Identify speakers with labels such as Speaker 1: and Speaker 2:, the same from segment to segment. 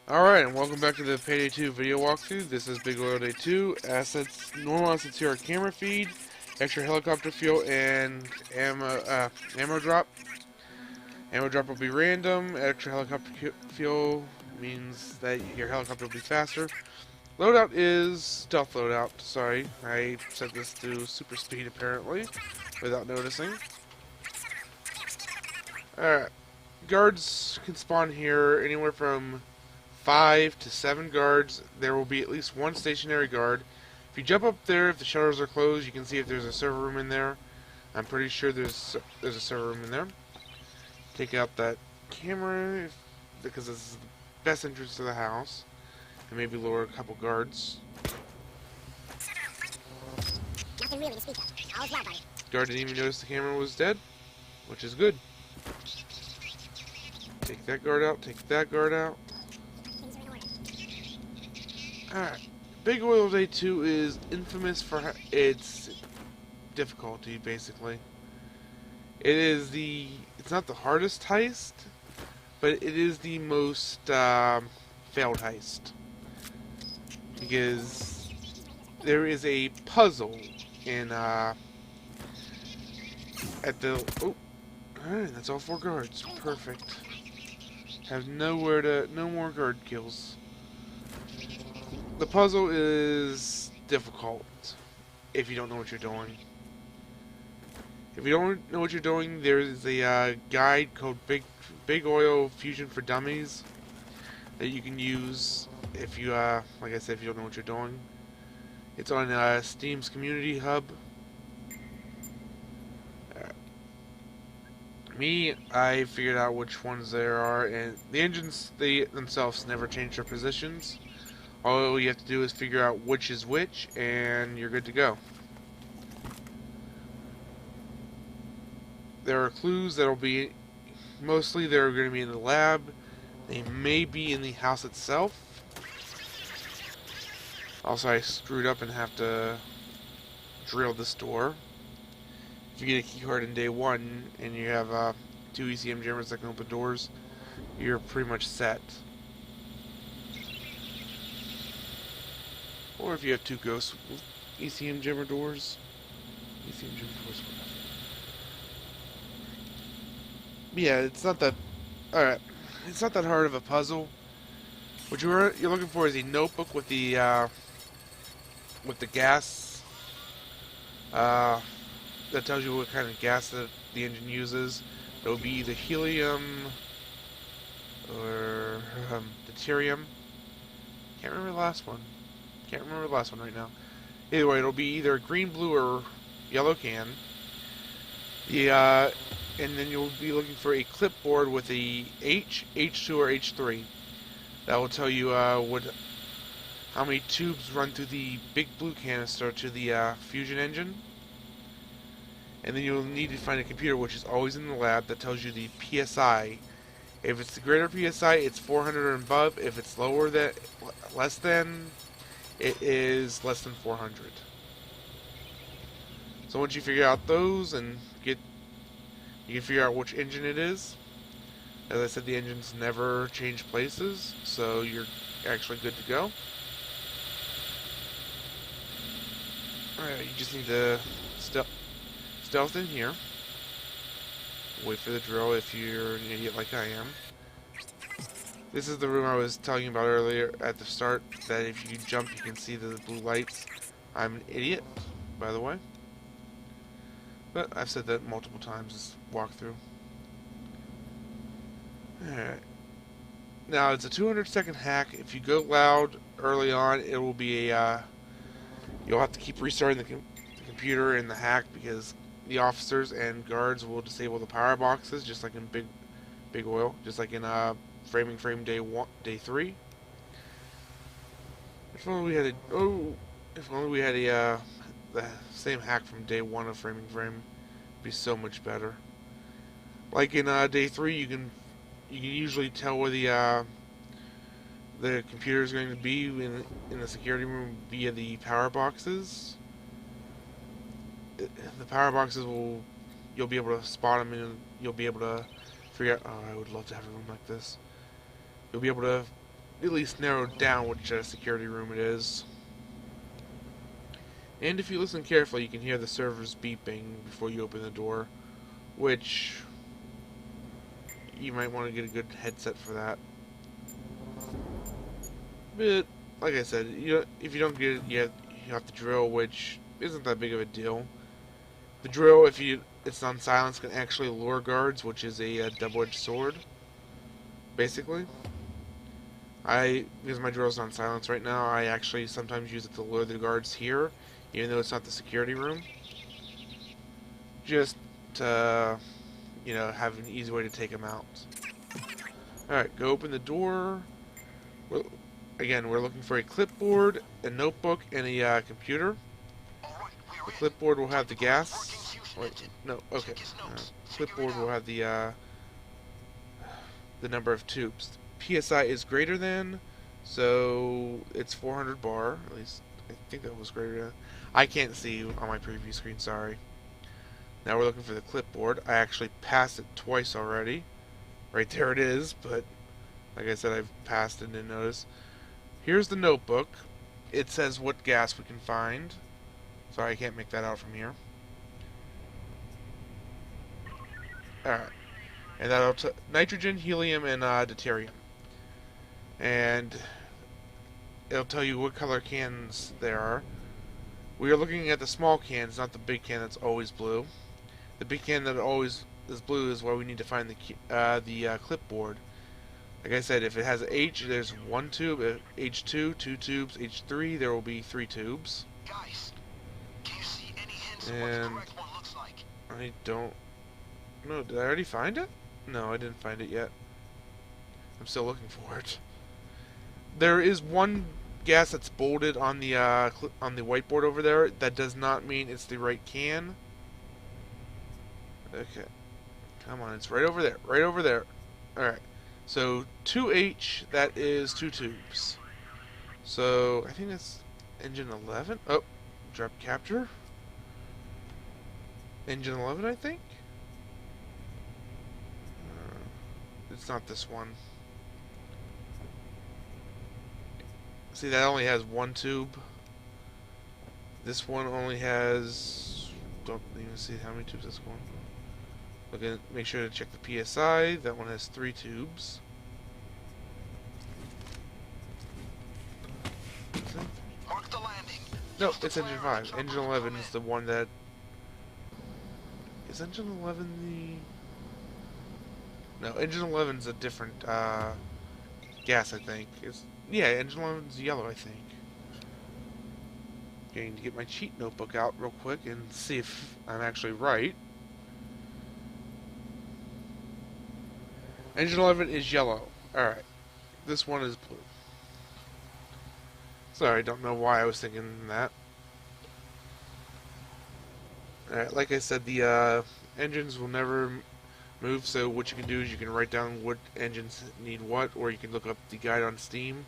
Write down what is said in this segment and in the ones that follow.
Speaker 1: Alright, and welcome back to the Payday 2 video walkthrough. This is Big Oil Day 2. Normal assets here are camera feed, extra helicopter fuel, and ammo drop. Ammo drop will be random. Extra helicopter fuel means that your helicopter will be faster. Loadout is stealth loadout. Sorry, I set this to super speed apparently, without noticing. Alright, guards can spawn here anywhere from 5 to 7 guards. There will be at least one stationary guard. If you jump up there, if the shutters are closed, you can see if there's a server room in there. I'm pretty sure there's a server room in there. Take out that camera because this is the best entrance to the house, and maybe lower a couple guards.
Speaker 2: Nothing really to speak of. All's well, buddy.
Speaker 1: Guard didn't even notice the camera was dead, which is good. Take that guard out. Take that guard out.
Speaker 2: Things are in order.
Speaker 1: Alright, Big Oil Day 2 is infamous for its difficulty, basically. It's not the hardest heist, but it is the most failed heist. Because there is a puzzle in, alright, that's all 4 guards. Perfect. Have no more guard kills. The puzzle is difficult if you don't know what you're doing. If you don't know what you're doing, there's a guide called Big Oil Fusion for Dummies that you can use if you, like I said, if you don't know what you're doing. It's on Steam's community hub. I figured out which ones there are, and the engines themselves never change their positions. All you have to do is figure out which is which, and you're good to go. There are clues that'll be, mostly they're going to be in the lab. They may be in the house itself. Also, I screwed up and have to drill this door. If you get a keycard in day 1 and you have 2 ECM jammers that can open doors, you're pretty much set. Or if you have 2 ghosts with ECM jammer doors. Yeah, it's not that. Alright, it's not that hard of a puzzle. What you're looking for is a notebook with the gas. That tells you what kind of gas that the engine uses. It will be either helium or deuterium. Can't remember the last one. Can't remember the last one right now. Either way, it'll be either green, blue, or yellow can. And then you'll be looking for a clipboard with a H, H2, or H3. That will tell you how many tubes run through the big blue canister to the fusion engine. And then you'll need to find a computer, which is always in the lab, that tells you the PSI. If it's the greater PSI, it's 400 and above. If it's less than, it is less than 400. So once you figure out those and you can figure out which engine it is. As I said, the engines never change places, so you're actually good to go. Alright, you just need to stealth in here. Wait for the drill if you're an idiot like I am. This is the room I was telling you about earlier at the start, that if you jump you can see the blue lights. I'm an idiot, by the way. But I've said that multiple times this walkthrough. Alright. Now it's a 200-second hack. If you go loud early on, it will be a you'll have to keep restarting the computer in the hack because the officers and guards will disable the power boxes, just like in Big Oil, just like in Frame day 3. If only we had the same hack from day 1 of Frame, it'd be so much better. Like in day 3, you can usually tell where the computer is going to be in the security room via the power boxes. The power boxes you'll be able to spot them, and you'll be able to figure out. Oh, I would love to have a room like this. You'll be able to at least narrowed down which security room it is. And if you listen carefully, you can hear the servers beeping before you open the door, which you might want to get a good headset for that. But like I said, if you don't get it, you have to drill, which isn't that big of a deal. The drill, if it's on silence, can actually lure guards, which is a double-edged sword, basically. Because my drill's on silence right now, I actually sometimes use it to lure the guards here, even though it's not the security room. Just to, have an easy way to take them out. Alright, go open the door. We're looking for a clipboard, a notebook, and a computer. The clipboard will have the gas. Wait, no, okay. Clipboard will have the number of tubes. PSI is greater than, so it's 400 bar. At least I think that was greater than. I can't see on my preview screen, sorry. Now we're looking for the clipboard. I actually passed it twice already. Right there it is, but like I said, I've passed and didn't notice. Here's the notebook. It says what gas we can find. Sorry, I can't make that out from here. Alright. And that'll nitrogen, helium, and deuterium. And it'll tell you what color cans there are. We are looking at the small cans, not the big can that's always blue. The big can that always is blue is where we need to find the clipboard. Like I said, if it has H, there's one tube. H2, two tubes. H3, there will be 3 tubes.
Speaker 3: Guys, can you see any hints
Speaker 1: And
Speaker 3: what the correct one looks like?
Speaker 1: I don't know. Did I already find it? No, I didn't find it yet. I'm still looking for it. There is one gas that's bolded on the whiteboard over there. That does not mean it's the right can. Okay. Come on, it's right over there. Right over there. Alright. So, 2H, that is 2 tubes. So, I think that's engine 11. Oh, drop capture. Engine 11, I think? It's not this one. See, that only has 1 tube. This one only has... Don't even see how many tubes this one. Look at, make sure to check the PSI. That one has 3 tubes.
Speaker 3: Mark the landing.
Speaker 1: No, it's engine 5. Engine 11 is the one that... Is engine 11 the... No, engine 11 is a different gas, I think. Yeah, engine 11 is yellow, I think. Going to get my cheat notebook out real quick and see if I'm actually right. Engine 11 is yellow. Alright. This one is blue. Sorry, I don't know why I was thinking that. Alright, like I said, the engines will never move, so what you can do is you can write down what engines need what, or you can look up the guide on Steam.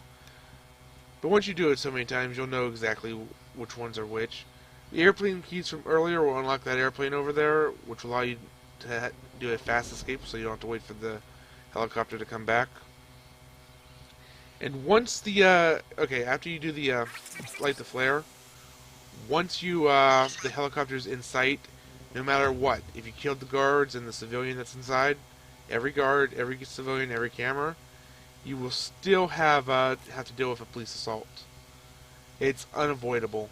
Speaker 1: But once you do it so many times, you'll know exactly which ones are which. The airplane keys from earlier will unlock that airplane over there, which will allow you to do a fast escape, so you don't have to wait for the helicopter to come back. And once the, okay, after you do the, light the flare, once you, the helicopter's in sight, no matter what, if you killed the guards and the civilian that's inside, every guard, every civilian, every camera, you will still have to deal with a police assault. It's unavoidable.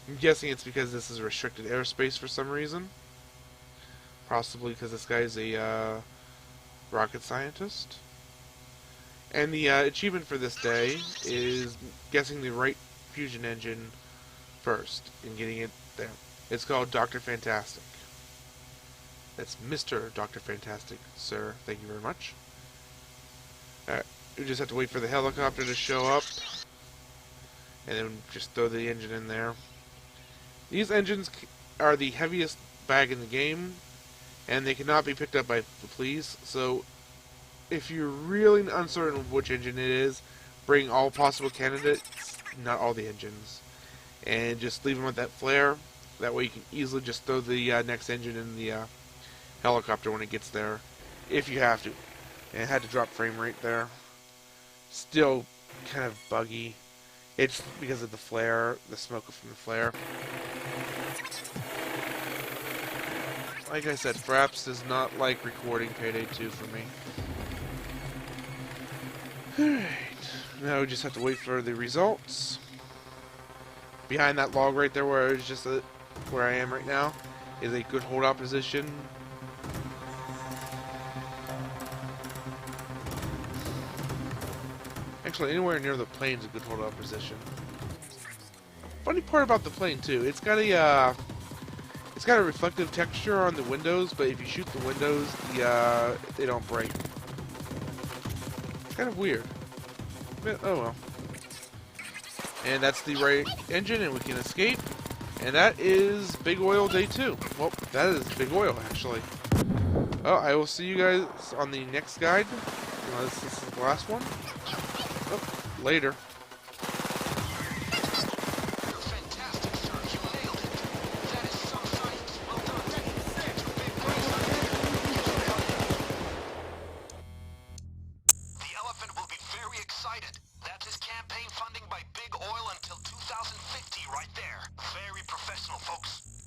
Speaker 1: I'm guessing it's because this is restricted airspace for some reason. Possibly because this guy's a, rocket scientist. And the achievement for this day is guessing the right fusion engine first and getting it there. It's called Dr. Fantastic. That's Mr. Dr. Fantastic, sir. Thank you very much. Alright, we just have to wait for the helicopter to show up. And then just throw the engine in there. These engines are the heaviest bag in the game, and they cannot be picked up by the police, so if you're really uncertain of which engine it is, bring all possible candidates, not all the engines, and just leave them with that flare. That way you can easily just throw the next engine in the helicopter when it gets there, if you have to. And it had to drop frame rate there. Still kind of buggy. It's because of the flare, the smoke from the flare. Like I said, Fraps does not like recording Payday 2 for me. Alright, now we just have to wait for the results. Behind that log right there where it's just where I am right now is a good holdout position. Actually, anywhere near the plane is a good holdout position. Funny part about the plane too, it's got a reflective texture on the windows, but if you shoot the windows, they don't break. It's kind of weird. But, oh well. And that's the right engine, and we can escape. And that is Big Oil Day 2. Well, that is Big Oil, actually. Oh, I will see you guys on the next guide. This is the last one. Oh, later.
Speaker 3: Fantastic, sir. You nailed it. That is some science. Well done. The elephant will be very excited. That's his campaign funding by Big Oil until 2050 right there. Very professional, folks.